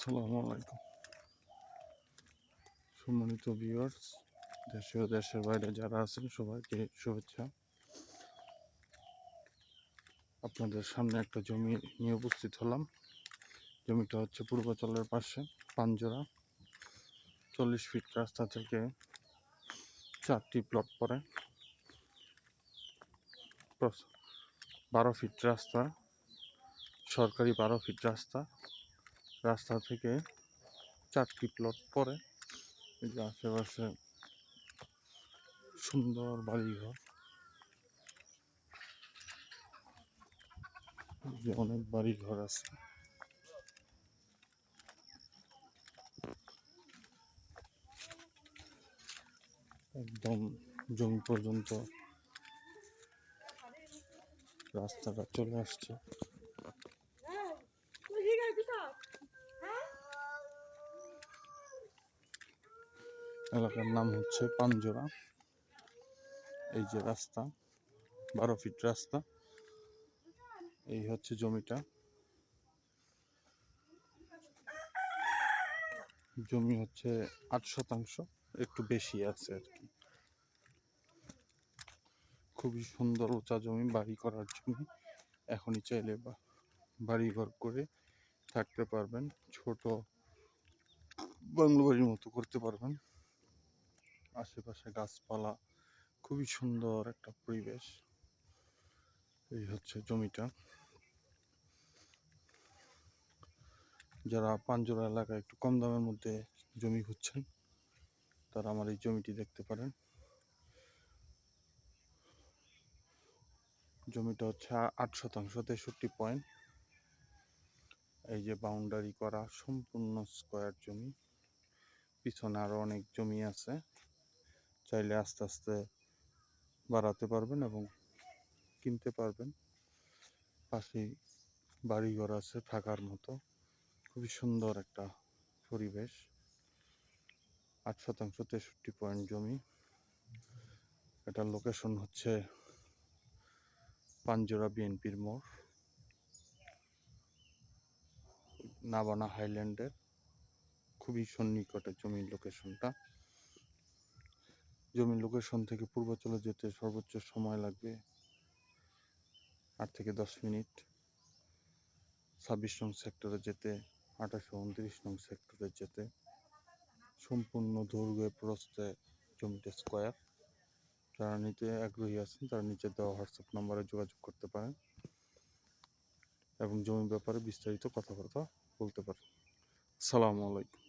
আসসালামু আলাইকুম সম্মানিত ভিউয়ার্স, দেশে ও দেশের বাইরে যারা আছেন সবাইকে শুভেচ্ছা। আপনাদের সামনে একটা জমি নিয়ে উপস্থিত হলাম। জমিটা হচ্ছে পূর্বাচলের পাশে পাঞ্জরা। 40 ফিট রাস্তা থেকে 4টি প্লট পড়ে। 12 ফিট রাস্তা, সরকারি 12 ফিট রাস্তা। রাস্তা থেকে 4টি প্লট পড়ে। এই যে আশেপাশে সুন্দর বাড়িঘর, যে অনেক বাড়িঘর আছে। একদম জমি পর্যন্ত রাস্তাটা চলে আসছে। এলাকার নাম হচ্ছে পাঞ্জরা। এই যে রাস্তা, 12 ফিট রাস্তা। এই হচ্ছে জমিটা। জমি হচ্ছে 8 শতাংশ, একটু বেশি আছে আর কি। খুবই সুন্দর উঁচা জমি, বাড়ি করার জমি। এখনই চাইলে বাড়ি ঘর করে থাকতে পারবেন, ছোট বাংলো বাড়ির মতো করতে পারবেন। আশেপাশে গাছপালা, খুবই সুন্দর একটা পরিবেশ। এই হচ্ছে জমিটা। যারা পাঞ্জরা এলাকায় একটু কম দামের মধ্যে জমি খুঁজছেন, তারা আমার এই জমিটি দেখতে পারেন। জমিটা হচ্ছে 8 শতাংশ, 63 পয়েন্ট। এই যে বাউন্ডারি করা সম্পূর্ণ স্কয়ার জমি। পিছনে আরো অনেক জমি আছে, চাইলে আস্তে আস্তে বাড়াতে পারবেন এবং কিনতে পারবেন। পাশেই বাড়িঘর আছে থাকার মতো। খুবই সুন্দর একটা পরিবেশ। 8 শতাংশ, 63 পয়েন্ট জমি। এটার লোকেশন হচ্ছে পাঞ্জরা বিএনপির মোড়, নাবানা হাইল্যান্ডের খুবই সন্নিকটে জমির লোকেশনটা। জমির লোকেশন থেকে পূর্বাচলে যেতে সর্বোচ্চ সময় লাগবে 8 থেকে 10 মিনিট। 26 নং সেক্টরে যেতে, 28 ও 29 নং সেক্টরে যেতে সম্পূর্ণ দৈর্ঘ্যে প্রস্থে জমিটা স্কয়ার। যারা নিতে আগ্রহী আছেন তারা নিচে দেওয়া হোয়াটসঅ্যাপ নম্বরে যোগাযোগ করতে পারেন এবং জমির ব্যাপারে বিস্তারিত কথাবার্তা বলতে পারেন। আসসালামু আলাইকুম।